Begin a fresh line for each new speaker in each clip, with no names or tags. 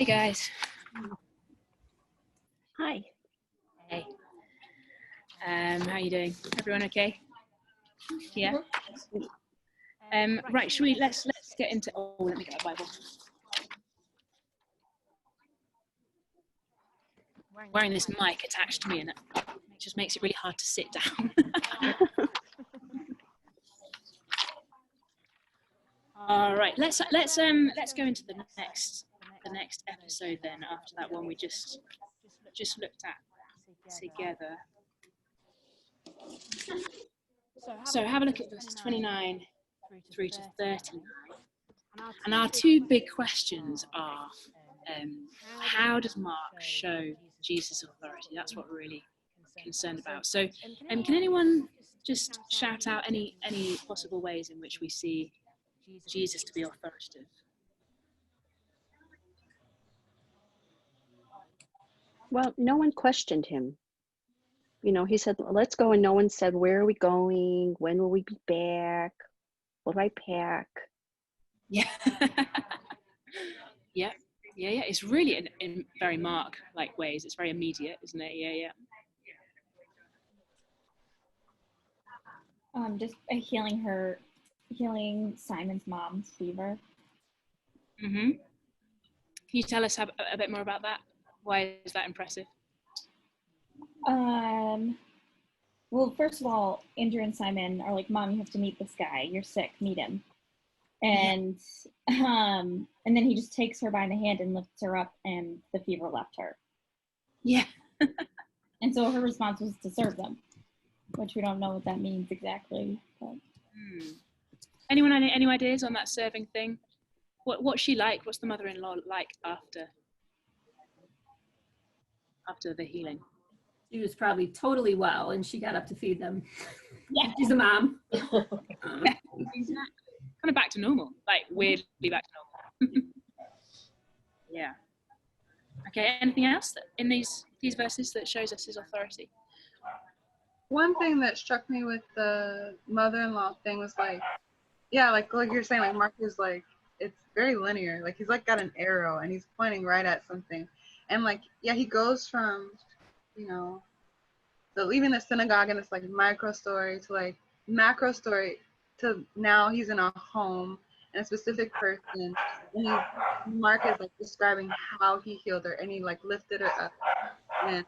Hey guys.
Hi.
Hey. How are you doing? Everyone okay? Yeah. Right. Should we let's get into. Oh, let me get a Bible. Wearing this mic attached to me, and it just makes it really hard to sit down. All right. Let's go into the next episode then. After that one we just looked at together. So have a look at verses 29 through to 39. And our two big questions are, how does Mark show Jesus' authority? That's what we're really concerned about. So can anyone just shout out any possible ways in which we see Jesus to be authoritative?
Well, no one questioned him. You know, he said, let's go. And no one said, where are we going? When will we be back? What do I pack?
Yeah. Yeah. It's really in very Mark-like ways. It's very immediate, isn't it? Yeah.
Just healing Simon's mom's fever.
Mm-hmm. Can you tell us a bit more about that? Why is that impressive?
Well, first of all, Andrew and Simon are like, Mom, you have to meet this guy. You're sick. Meet him. And and then he just takes her by the hand and lifts her up, and the fever left her.
Yeah.
And so her response was to serve them, which we don't know what that means exactly. But.
Anyone any ideas on that serving thing? What's she like? What's the mother-in-law like after the healing?
She was probably totally well, and she got up to feed them.
Yeah,
she's a mom.
Yeah, exactly. Kind of back to normal, like weirdly back to normal. Yeah. Okay. Anything else in these verses that shows us his authority?
One thing that struck me with the mother-in-law thing was like you're saying, like Mark is like, it's very linear. Like he's like got an arrow and he's pointing right at something, and like he goes from, so leaving the synagogue and this like micro story to like macro story to now he's in a home and a specific person, and Mark is like describing how he healed her and he like lifted her up, and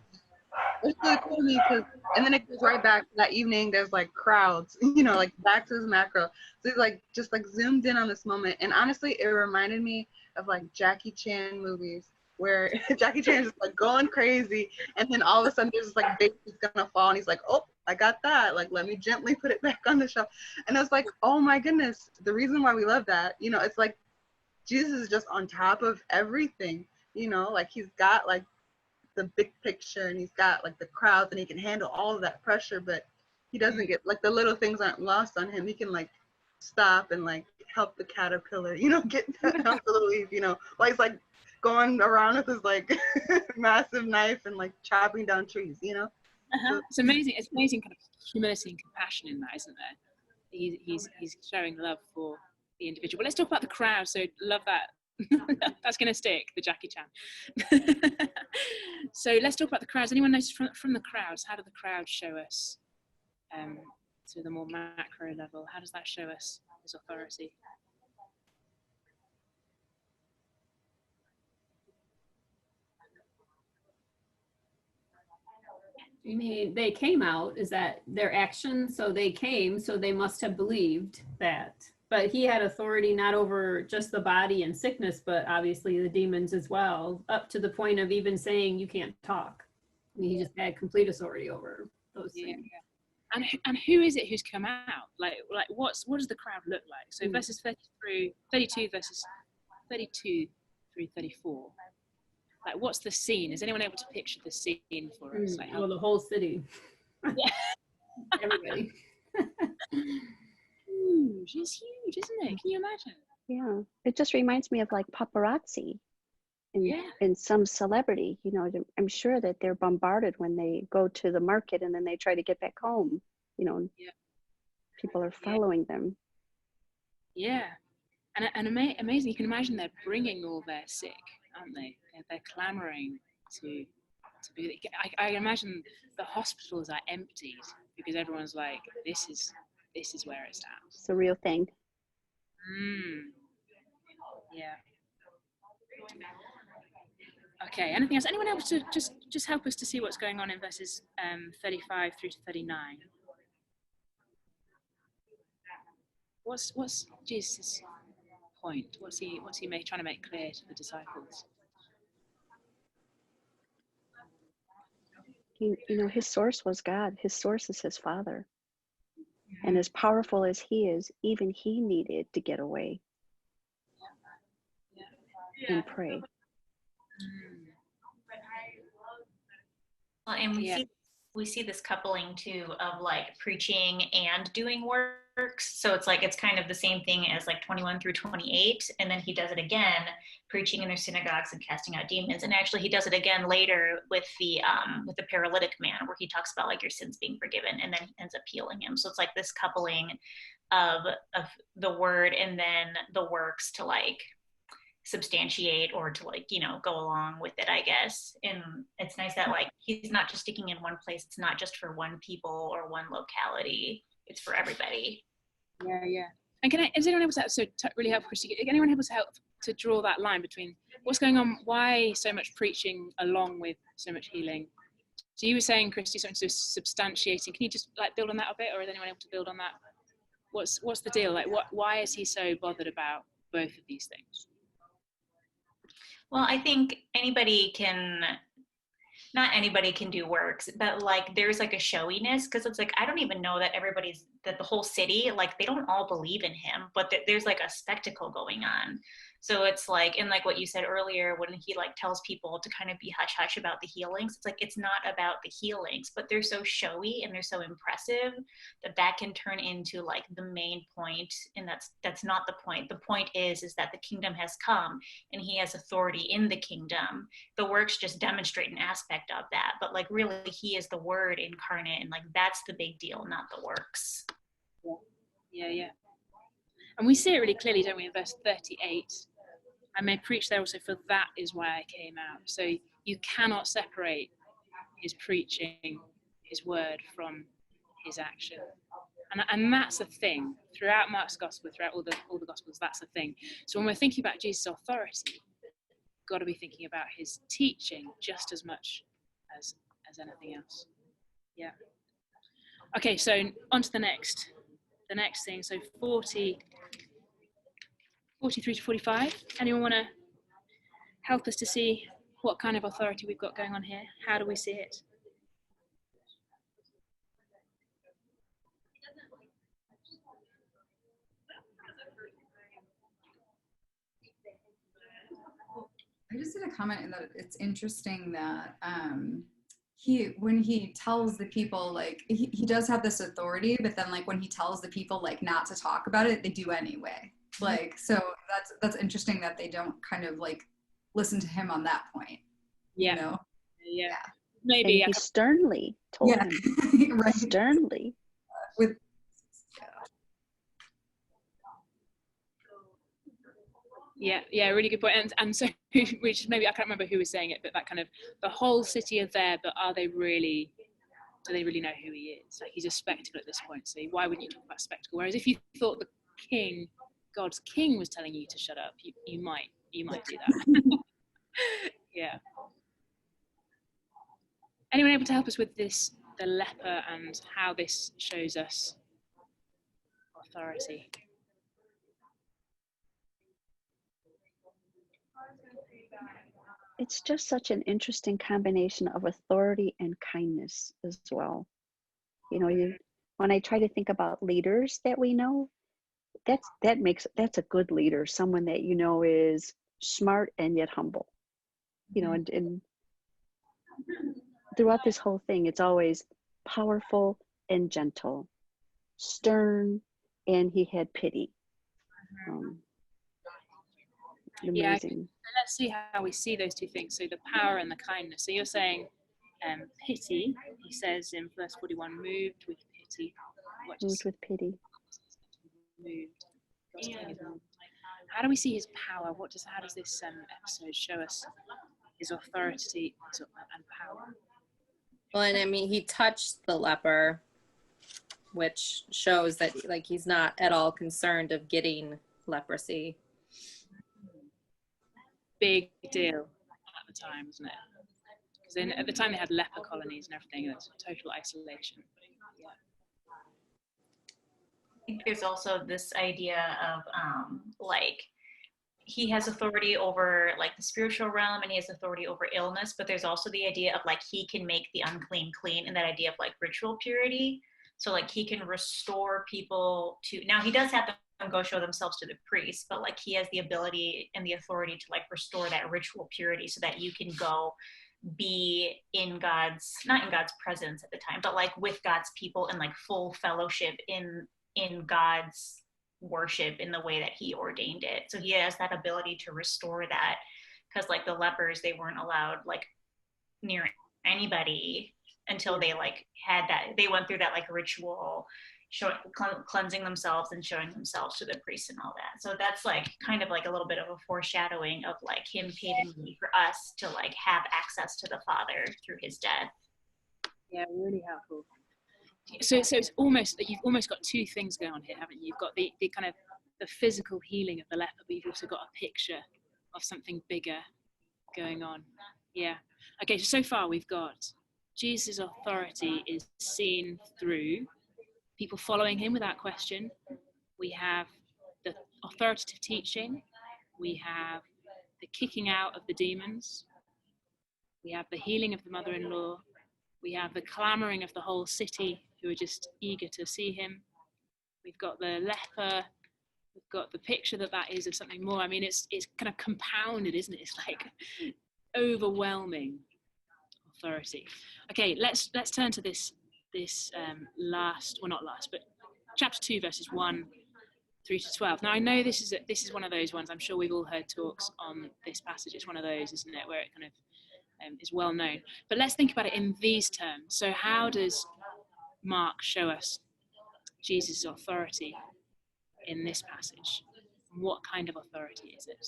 it's really cool to me because, and then it goes right back to that evening. There's like crowds, like back to his macro. So he's like just like zoomed in on this moment, and honestly, it reminded me of like Jackie Chan movies where Jackie Chan is just like going crazy, and then all of a sudden there's just like baby's gonna fall, and he's like, oh, I got that. Like, let me gently put it back on the shelf. And I was like, oh my goodness, the reason why we love that, it's like Jesus is just on top of everything, like he's got like the big picture and he's got like the crowds and he can handle all of that pressure, but he doesn't get like the little things aren't lost on him. He can like stop and like help the caterpillar, get out the leaf, while he's like going around with his like massive knife and like chopping down trees,
So, it's amazing kind of humility and compassion in that, isn't there? He's showing love for the individual. But let's talk about the crowd. So love that. That's going to stick, the Jackie Chan. So let's talk about the crowds. Anyone knows from the crowds, how do the crowds show us to the more macro level? How does that show us his authority?
You mean they came out? Is that their action? So they came, so they must have believed that. But he had authority not over just the body and sickness, but obviously the demons as well, up to the point of even saying you can't talk. I mean, he just had complete authority over those things.
Yeah. And who is it who's come out? Like what does the crowd look like? So verses 32 verses 32 through 34. Like, what's the scene? Is anyone able to picture the scene for us? Like,
well, the whole city.
Yeah.
Everybody.
Huge. It's huge, isn't it? Can you imagine?
Yeah. It just reminds me of like paparazzi and some celebrity, I'm sure that they're bombarded when they go to the market and then they try to get back home, people are following them.
Yeah. And amazing. You can imagine they're bringing all their sick, aren't they? they're clamoring to be. I imagine the hospitals are emptied because everyone's like, this is where it's at.
It's the real thing.
Yeah. Okay, anything else? Anyone else to just help us to see what's going on in verses 35 through to 39? What's Jesus' point? What's he trying to make clear to the disciples?
His source was God. His source is his Father. And as powerful as he is, even he needed to get away and pray.
Well, and we see this coupling too of like preaching and doing works. So it's like it's kind of the same thing as like 21 through 28, and then he does it again, preaching in their synagogues and casting out demons. And actually, he does it again later with the paralytic man, where he talks about like your sins being forgiven, and then he ends up healing him. So it's like this coupling of the word and then the works to like substantiate or to like go along with it, I guess. And it's nice that like he's not just sticking in one place. It's not just for one people or one locality. It's for everybody.
Yeah. And is anyone able to really help Christy? Can anyone able to help to draw that line between what's going on? Why so much preaching along with so much healing? So you were saying, Christy, something to do with substantiating. Can you just like build on that a bit, or is anyone able to build on that? What's the deal? Like, why is he so bothered about both of these things?
Well, I think not anybody can do works, but like there's like a showiness, because it's like I don't even know that that the whole city, like they don't all believe in him, but there's like a spectacle going on. So it's like, and like what you said earlier, when he like tells people to kind of be hush hush about the healings, it's like it's not about the healings, but they're so showy and they're so impressive that can turn into like the main point, and that's not the point. The point is that the kingdom has come and he has authority in the kingdom. The works just demonstrate an aspect of that, but like really he is the word incarnate, and like that's the big deal, not the works.
Yeah. And we see it really clearly, don't we, in verse 38. I may preach there also, for that is why I came out. So you cannot separate his preaching, his word, from his action. And that's a thing. Throughout Mark's gospel, throughout all the gospels, that's a thing. So when we're thinking about Jesus' authority, we've got to be thinking about his teaching just as much as anything else. Yeah. Okay, so on to the next thing. So 43 to 45. Anyone want to help us to see what kind of authority we've got going on here? How do we see it?
I just did a comment in that it's interesting that when he tells the people, like he does have this authority, but then like when he tells the people like not to talk about it, they do anyway. Like, so that's interesting that they don't kind of like listen to him on that point.
Yeah. Yeah.
Maybe he sternly told him.
Right.
Sternly.
Yeah, really good point. And so, which maybe I can't remember who was saying it, but that kind of the whole city are there, but do they really know who he is? Like he's a spectacle at this point. So why wouldn't you talk about spectacle? Whereas if you thought the king, God's king, was telling you to shut up, you might do that. Yeah. Anyone able to help us with this, the leper, and how this shows us authority?
It's just such an interesting combination of authority and kindness as well. When I try to think about leaders that we know, that's a good leader, someone that is smart and yet humble. And throughout this whole thing, it's always powerful and gentle, stern, and he had pity. Amazing.
Yeah, let's see how we see those two things. So the power and the kindness. So you're saying pity, he says in verse 41, moved with pity.
Moved with pity.
Moved. How do we see his power? How does this episode show us his authority and power.
Well, and I mean, he touched the leper, which shows that like he's not at all concerned of getting leprosy.
Big deal at the time, wasn't it? Because at the time they had leper colonies and everything. That's total isolation. Yeah.
I think there's also this idea of like he has authority over like the spiritual realm and he has authority over illness, but there's also the idea of like he can make the unclean clean, and that idea of like ritual purity. So like he can restore people to, now he does have them go show themselves to the priest, but like he has the ability and the authority to like restore that ritual purity so that you can go be in God's, not in God's presence at the time, but like with God's people and like full fellowship in God's worship in the way that he ordained it. So he has that ability to restore that, because like the lepers, they weren't allowed like near anybody until they like had that, they went through that like ritual cleansing themselves and showing themselves to the priest and all that. So that's like kind of like a little bit of a foreshadowing of like him paving the way for us to like have access to the Father through his death.
Yeah, really helpful. So it's almost, you've almost got two things going on here, haven't you? You've got the kind of the physical healing of the leper, but you've also got a picture of something bigger going on. Yeah. Okay, so far we've got Jesus' authority is seen through people following him without question. We have the authoritative teaching. We have the kicking out of the demons. We have the healing of the mother-in-law. We have the clamoring of the whole city who are just eager to see him. We've got the leper. We've got the picture that is of something more. I mean, it's kind of compounded, isn't it? It's like overwhelming authority. Okay, let's turn to this last, well, not last, but chapter 2, verses 1 through to 12. Now, I know this is one of those ones. I'm sure we've all heard talks on this passage. It's one of those, isn't it, where it kind of is well known. But let's think about it in these terms. So how does Mark show us Jesus' authority in this passage? What kind of authority is it?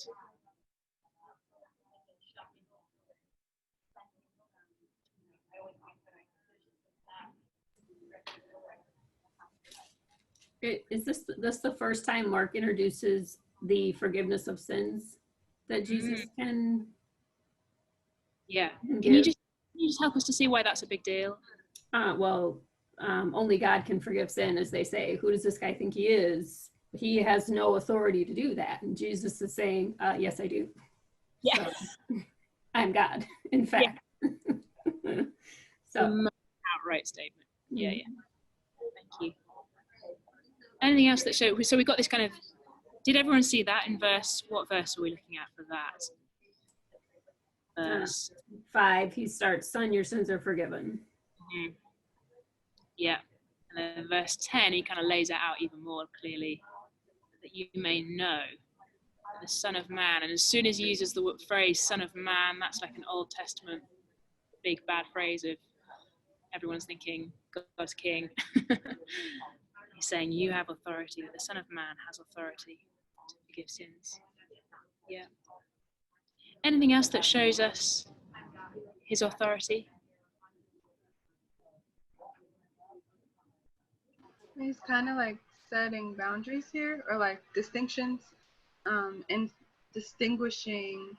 Is this the first time Mark introduces the forgiveness of sins that Jesus can?
Yeah.
give?
Can you just help us to see why that's a big deal?
Only God can forgive sin, as they say. Who does this guy think he is? He has no authority to do that. And Jesus is saying, yes, I do.
Yeah.
So, I'm God, in fact. Yeah. So
outright statement. Yeah. Thank you. Anything else that show? So we've got this kind of, did everyone see that in what verse are we looking at for that? Verse
5, he starts, son, your sins are forgiven.
Mm-hmm. Yeah. And then verse 10, he kind of lays it out even more clearly, that you may know that the Son of Man, and as soon as he uses the phrase Son of Man, that's like an Old Testament big bad phrase of everyone's thinking God's king. He's saying you have authority, that the Son of Man has authority to forgive sins. Yeah. Anything else that shows us his authority?
He's kind of like setting boundaries here, or like distinctions, and distinguishing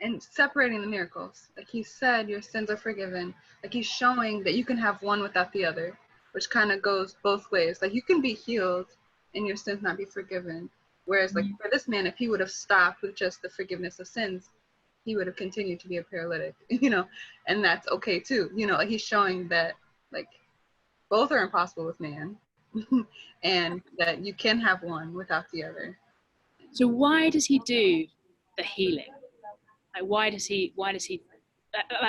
and separating the miracles. Like he said, your sins are forgiven. Like he's showing that you can have one without the other, which kind of goes both ways. Like you can be healed and your sins not be forgiven. Whereas like for this man, if he would have stopped with just the forgiveness of sins, he would have continued to be a paralytic, and that's okay too. Like he's showing that like both are impossible with man and that you can have one without the other.
So why does he do the healing? Like why does he,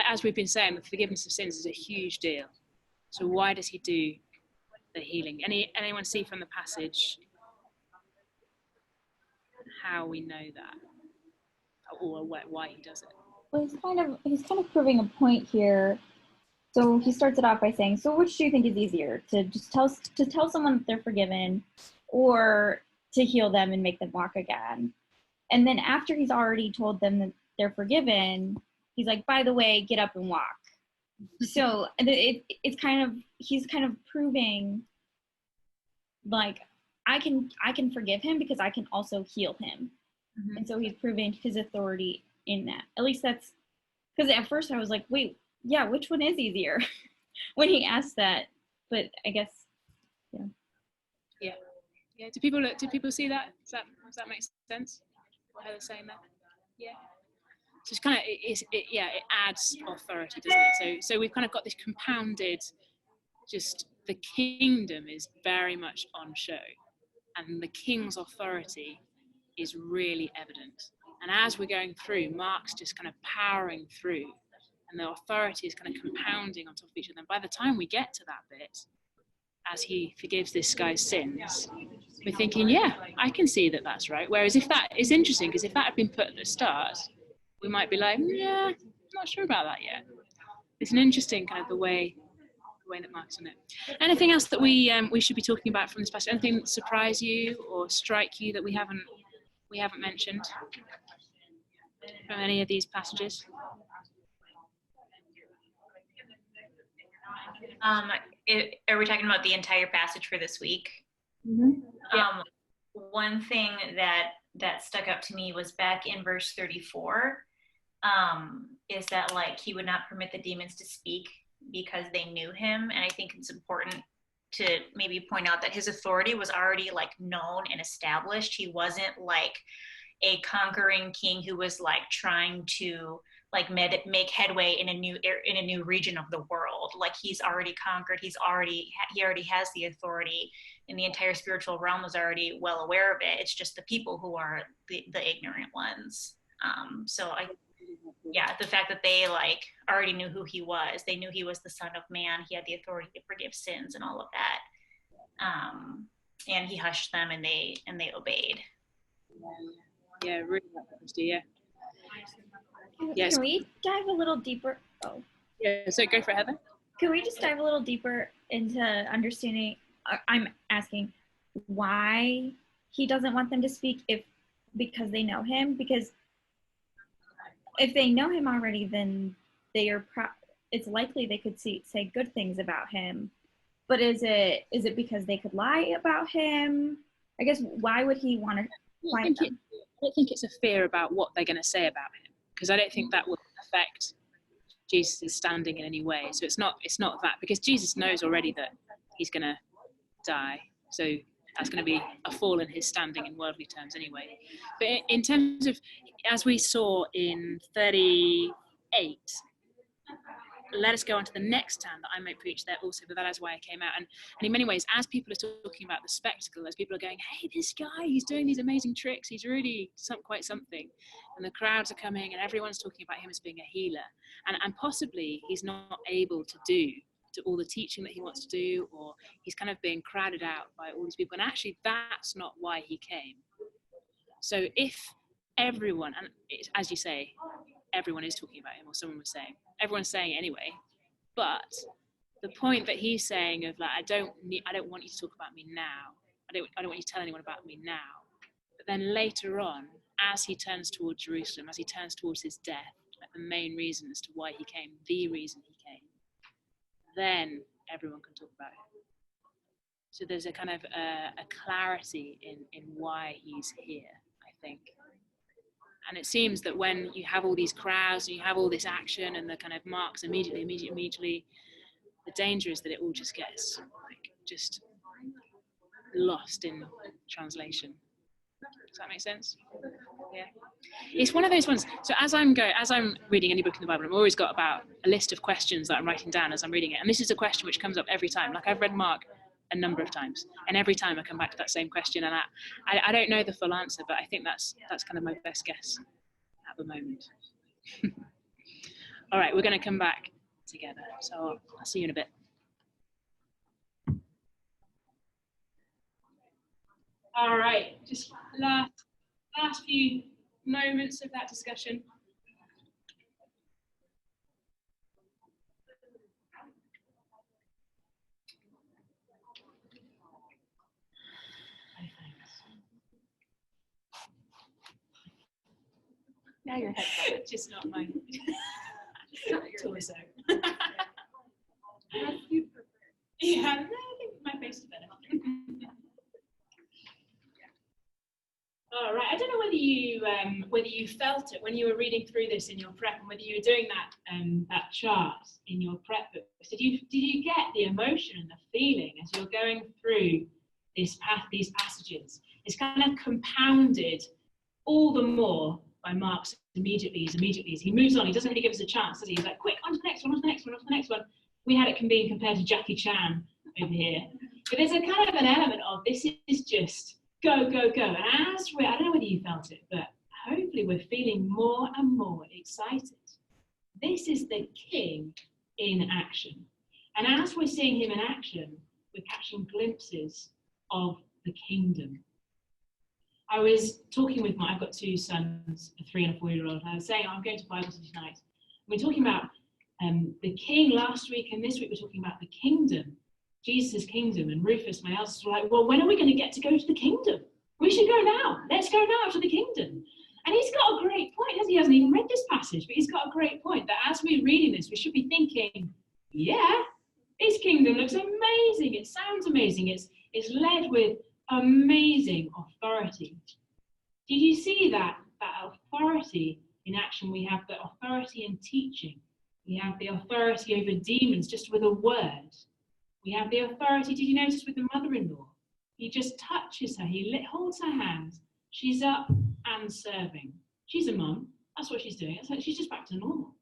as we've been saying, the forgiveness of sins is a huge deal. So why does he do the healing? Anyone see from the passage how we know that, or why he does it?
Well, he's kind of proving a point here. So he starts it off by saying, so which do you think is easier, to just tell someone that they're forgiven, or to heal them and make them walk again? And then after he's already told them that they're forgiven, he's like, by the way, get up and walk. So it's kind of, he's kind of proving like I can forgive him because I can also heal him.
Mhm.
And so he's proving his authority in that. At least that's because at first I was like, wait, yeah, which one is easier when he asked that? But I guess,
Yeah. Do people see that? Does that make sense? What Heather's saying there? Yeah. So it's kind of it adds authority, doesn't it? So we've kind of got this compounded. Just the kingdom is very much on show, and the king's authority is really evident. And as we're going through, Mark's just kind of powering through, and the authority is kind of compounding on top of each other. And by the time we get to that bit, as he forgives this guy's sins, we're thinking, yeah, I can see that that's right. Whereas if that is interesting, because if that had been put at the start, we might be like, yeah, not sure about that yet. It's an interesting kind of the way that Mark's on it. Anything else that we should be talking about from this passage? Anything that surprise you or strike you that we haven't mentioned from any of these passages?
Are we talking about the entire passage for this week?
Mm-hmm. Yeah.
One thing that stuck out to me was back in verse 34, is that like he would not permit the demons to speak because they knew him. And I think it's important to maybe point out that his authority was already like known and established. He wasn't like a conquering king who was like trying to like make headway in a new region of the world. Like he's already conquered. He already has the authority, and the entire spiritual realm was already well aware of it. It's just the people who are the ignorant ones. So the fact that they like already knew who he was, they knew he was the Son of Man. He had the authority to forgive sins and all of that. And he hushed them, and they obeyed.
Yeah, really. Yeah. Yes.
Can we dive a little deeper? Oh.
Yeah, so go for it, Heather.
Can we just dive a little deeper into understanding? I'm asking why he doesn't want them to speak because they know him. Because if they know him already, then it's likely they could say good things about him. But is it because they could lie about him? I guess why would he want to quiet them?
I don't think it's a fear about what they're going to say about him, because I don't think that will affect Jesus' standing in any way. So it's not that, because Jesus knows already that he's going to die. So that's going to be a fall in his standing in worldly terms anyway. But in terms of, as we saw in 38, let us go on to the next town that I might preach there also, but that is why I came out. And in many ways, as people are talking about the spectacle, as people are going, hey, this guy, he's doing these amazing tricks, he's really quite something. And the crowds are coming and everyone's talking about him as being a healer. And possibly he's not able to do all the teaching that he wants to do, or he's kind of being crowded out by all these people. And actually, that's not why he came. So if everyone, and as you say, everyone is talking about him, or someone was saying, everyone's saying it anyway, but the point that he's saying of like, I don't want you to talk about me now, I don't want you to tell anyone about me now, but then later on, as he turns towards Jerusalem, as he turns towards his death, like the main reason as to why he came, the reason he came, then everyone can talk about him. So there's a kind of a clarity in why he's here, I think. And it seems that when you have all these crowds and you have all this action and the kind of Marks immediately, the danger is that it all just gets like just lost in translation. Does that make sense? Yeah. It's one of those ones. So as I'm reading any book in the Bible, I've always got about a list of questions that I'm writing down as I'm reading it. And this is a question which comes up every time. Like I've read Mark a number of times, and every time I come back to that same question, and I don't know the full answer, but I think that's kind of my best guess at the moment. All right, we're going to come back together, so I'll see you in a bit. All right, just last few moments of that discussion.
Now your head's
Just not mine. torso. Yeah, no, I think my face is better. All right. I don't know whether you felt it when you were reading through this in your prep, and whether you were doing that chart in your prep books. Did you get the emotion and the feeling as you're going through these passages? It's kind of compounded all the more by Mark's immediately. He moves on. He doesn't really give us a chance, does he? He's like, quick, on to the next one, on to the next one, on to the next one. We had it convened compared to Jackie Chan over here. But there's a kind of an element of this is just go, go, go. And as I don't know whether you felt it, but hopefully we're feeling more and more excited. This is the King in action. And as we're seeing him in action, we're catching glimpses of the kingdom. I was talking with I've got two sons, a 3 and a 4-year-old, and I was saying, I'm going to Bible study tonight. We're talking about the king last week, and this week we're talking about the kingdom, Jesus' kingdom. And Rufus, my eldest, was like, well, when are we going to get to go to the kingdom? We should go now. Let's go now to the kingdom. And he's got a great point, hasn't he? He hasn't even read this passage, but he's got a great point that as we're reading this, we should be thinking, yeah, his kingdom looks amazing. It sounds amazing. It's led with amazing authority. Did you see that authority in action? We have the authority in teaching. We have the authority over demons just with a word. We have the authority, did you notice, with the mother-in-law? He just touches her, he holds her hand, she's up and serving. She's a mum, that's what she's doing. She's just back to normal.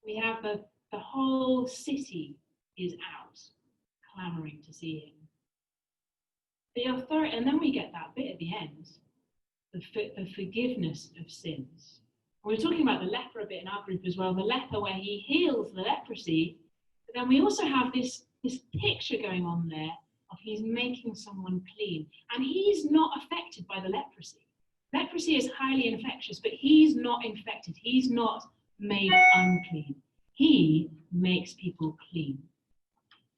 We have the whole city is out, clamouring to see him. The authority, and then we get that bit at the end, the forgiveness of sins. We were talking about the leper a bit in our group as well, the leper where he heals the leprosy, but then we also have this picture going on there of he's making someone clean, and he's not affected by the leprosy. Leprosy is highly infectious, but he's not infected. He's not made unclean. He makes people clean.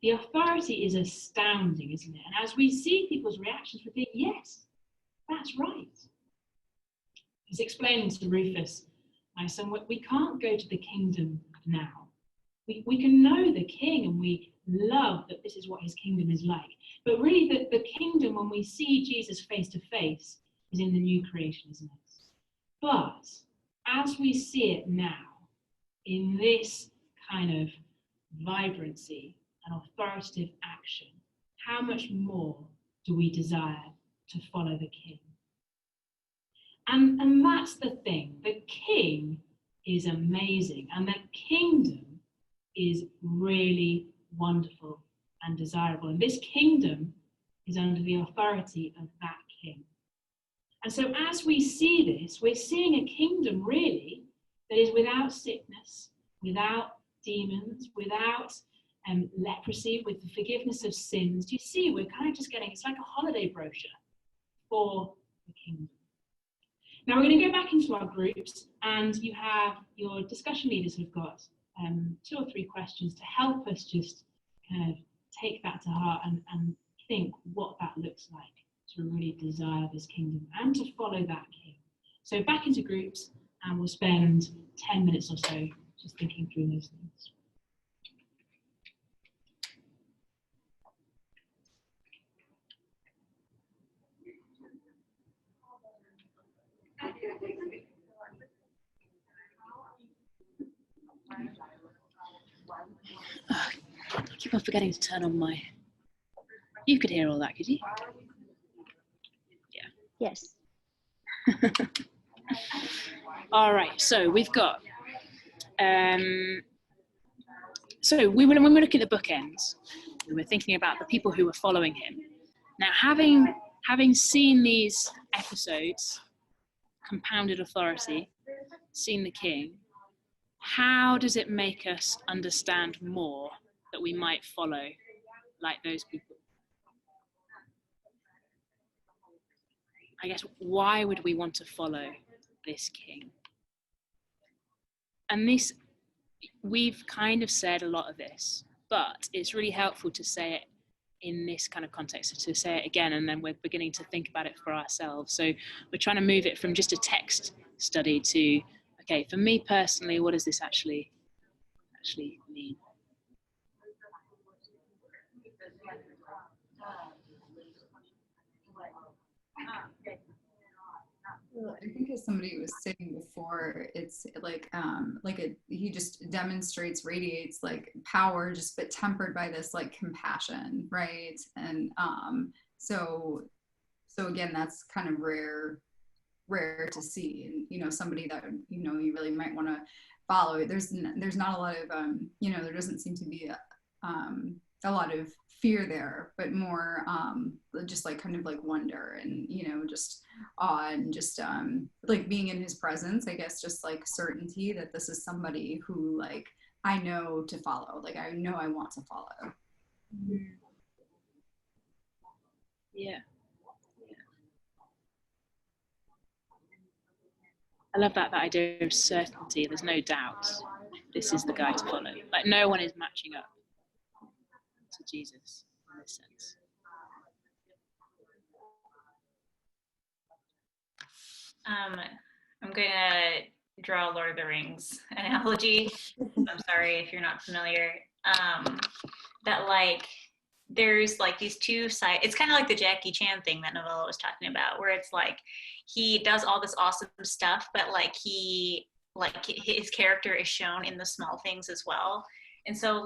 The authority is astounding, isn't it? And as we see people's reactions, we think, yes, that's right. He's explaining to Rufus, my son, we can't go to the kingdom now. We can know the king and we love that this is what his kingdom is like. But really the kingdom, when we see Jesus face to face, is in the new creation, isn't it? But as we see it now, in this kind of vibrancy and authoritative action, how much more do we desire to follow the king? And that's the thing. The king is amazing, and the kingdom is really wonderful and desirable. And this kingdom is under the authority of that king. And so as we see this, we're seeing a kingdom really that is without sickness, without demons, without leprosy, with the forgiveness of sins. Do you see? We're kind of just getting, it's like a holiday brochure for the kingdom. Now we're going to go back into our groups, and you have your discussion leaders who've got 2 or 3 questions to help us just kind of take that to heart and think what that looks like to really desire this kingdom and to follow that king. So back into groups, and we'll spend 10 minutes or so just thinking through those things. Oh, I keep on forgetting to turn on my... You could hear all that, could you? Yeah.
Yes.
All right, so we've got... so when we're looking at the bookends, we were thinking about the people who were following him. Now, having seen these episodes, compounded authority, seen the king, how does it make us understand more that we might follow like those people? I guess, why would we want to follow this king? And this, we've kind of said a lot of this, but it's really helpful to say it in this kind of context, to say it again, and then we're beginning to think about it for ourselves. So we're trying to move it from just a text study to, okay, for me personally, what does this actually mean?
Well, I think as somebody was saying before, it's he just demonstrates, radiates like power, just but tempered by this like compassion, right? And so again, that's kind of rare to see, and somebody that you really might want to follow. There's not a lot of there doesn't seem to be a lot of fear there, but more just like kind of like wonder and just awe and just like being in his presence, I guess, just like certainty that this is somebody who like I know to follow, like I know I want to follow.
Yeah. I love that idea of certainty. There's no doubt this is the guy to follow. Like no one is matching up to Jesus in this sense.
I'm gonna draw a Lord of the Rings analogy. I'm sorry if you're not familiar. That like there's like these two sides. It's kind of like the Jackie Chan thing that Novella was talking about, where it's like he does all this awesome stuff, but like his character is shown in the small things as well. And so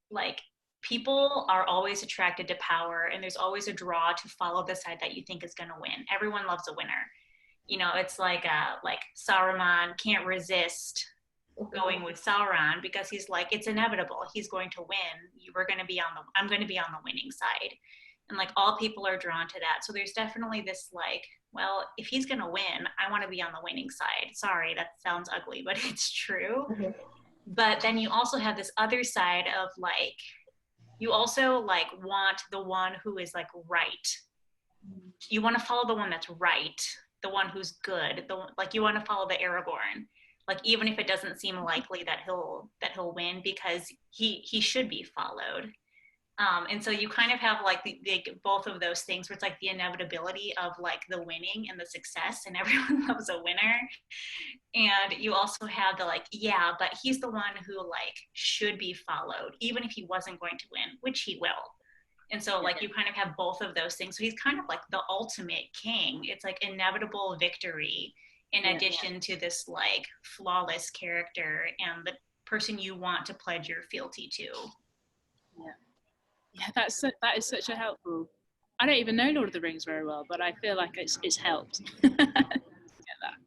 like people are always attracted to power, and there's always a draw to follow the side that you think is going to win. Everyone loves a winner. It's like Saruman can't resist going with Sauron because he's like, it's inevitable. He's going to win. I'm going to be on the winning side. And like all people are drawn to that. So there's definitely this like, well, if he's going to win, I want to be on the winning side. Sorry, that sounds ugly, but it's true. Mm-hmm. But then you also have this other side of like, you also like want the one who is like right. You want to follow the one that's right, the one who's good. You want to follow the Aragorn. Like even if it doesn't seem likely that he'll win, because he should be followed. And so you kind of have like the both of those things where it's like the inevitability of like the winning and the success, and everyone loves a winner. And you also have the like, yeah, but he's the one who like should be followed, even if he wasn't going to win, which he will. And so like you kind of have both of those things. So he's kind of like the ultimate king. It's like inevitable victory in addition to this like flawless character and the person you want to pledge your fealty to.
Yeah, that is such a helpful. I don't even know Lord of the Rings very well, but I feel like it's helped. Get that.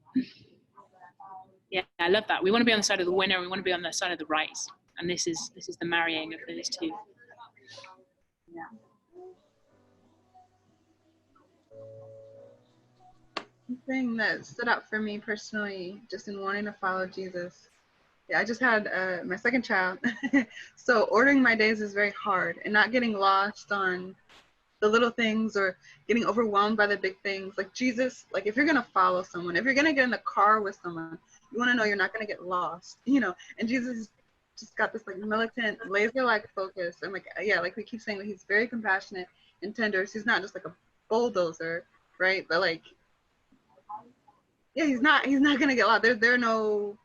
Yeah, I love that. We want to be on the side of the winner. We want to be on the side of the right, and this is the marrying of those two. Yeah.
One thing that stood out for me personally, just in wanting to follow Jesus. Yeah, I just had my second child. So ordering my days is very hard, and not getting lost on the little things or getting overwhelmed by the big things. Like Jesus, like if you're going to follow someone, if you're going to get in the car with someone, you want to know you're not going to get lost, and Jesus just got this like militant, laser-like focus. And like, yeah, like we keep saying that he's very compassionate and tender. So he's not just like a bulldozer, right? But like, yeah, he's not going to get lost. There are no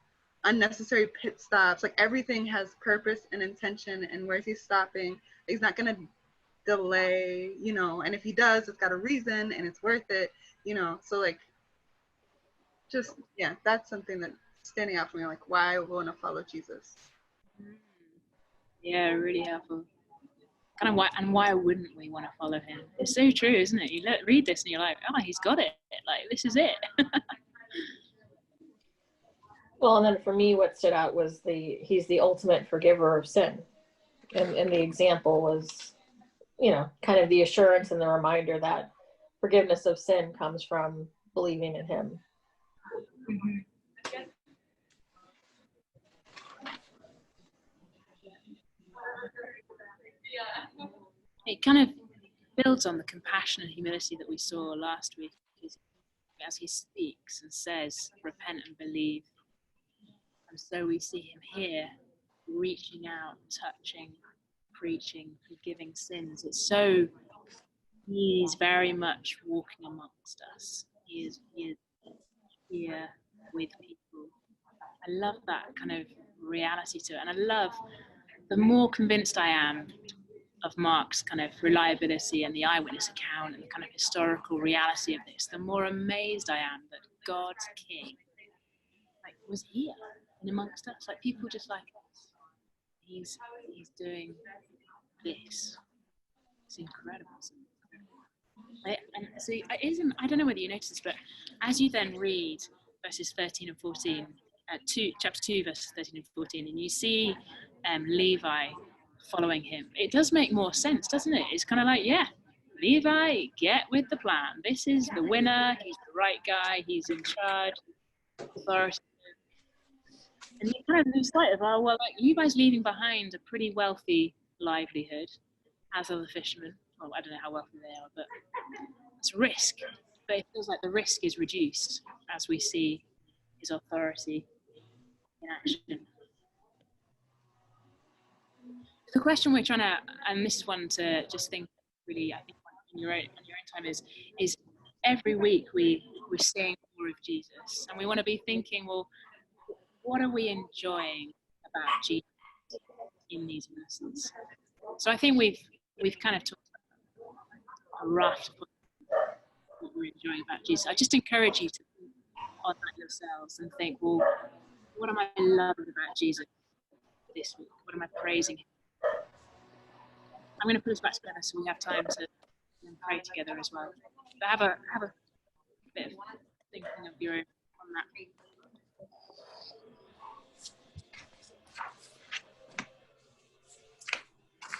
unnecessary pit stops. Like everything has purpose and intention, and where he's stopping, he's not going to delay, and if he does, it's got a reason and it's worth it, so like, just, yeah, that's something that's standing out for me, like why I want to follow Jesus.
Yeah, really helpful. Kind of why wouldn't we want to follow him? It's so true, isn't it? You read this and you're like, oh, he's got it. Like, this is it.
Well, and then for me, what stood out was he's the ultimate forgiver of sin. And the example was, kind of the assurance and the reminder that forgiveness of sin comes from believing in him.
Mm-hmm. It kind of builds on the compassion and humility that we saw last week as he speaks and says, repent and believe. And so we see him here reaching out, touching, preaching, forgiving sins. It's so, he is very much walking amongst us. He is here with people. love that kind of reality to it. And I love, the more convinced I am of Mark's kind of reliability and the eyewitness account and the kind of historical reality of this, the more amazed I am that God's King like was here and amongst us. Like people just like us. He's doing this. It's incredible. And so it isn't, I don't know whether you noticed this, but as you then read verses 13 and 14, chapter 2, verses 13 and 14, and you see Levi following him, it does make more sense, doesn't it? It's kind of like, yeah, Levi, get with the plan. This is the winner. He's the right guy. He's in charge. Authority. And you kind of lose sight of, oh, well, like Levi's leaving behind a pretty wealthy livelihood, as are the fishermen. Well, I don't know how wealthy they are, but it's risk. But it feels like the risk is reduced as we see his authority in action. The question we're trying to, and this is one to just think really, I think in your own time, is every week we're seeing more of Jesus, and we want to be thinking, well, what are we enjoying about Jesus in these verses? So I think we've kind of talked about a raft of what we're enjoying about Jesus. I just encourage you to think on that yourselves and think, well, what am I loving about Jesus this week? What am I praising him? I'm going to put us back together so we have time to pray together as well. But have a bit of thinking of your own on that.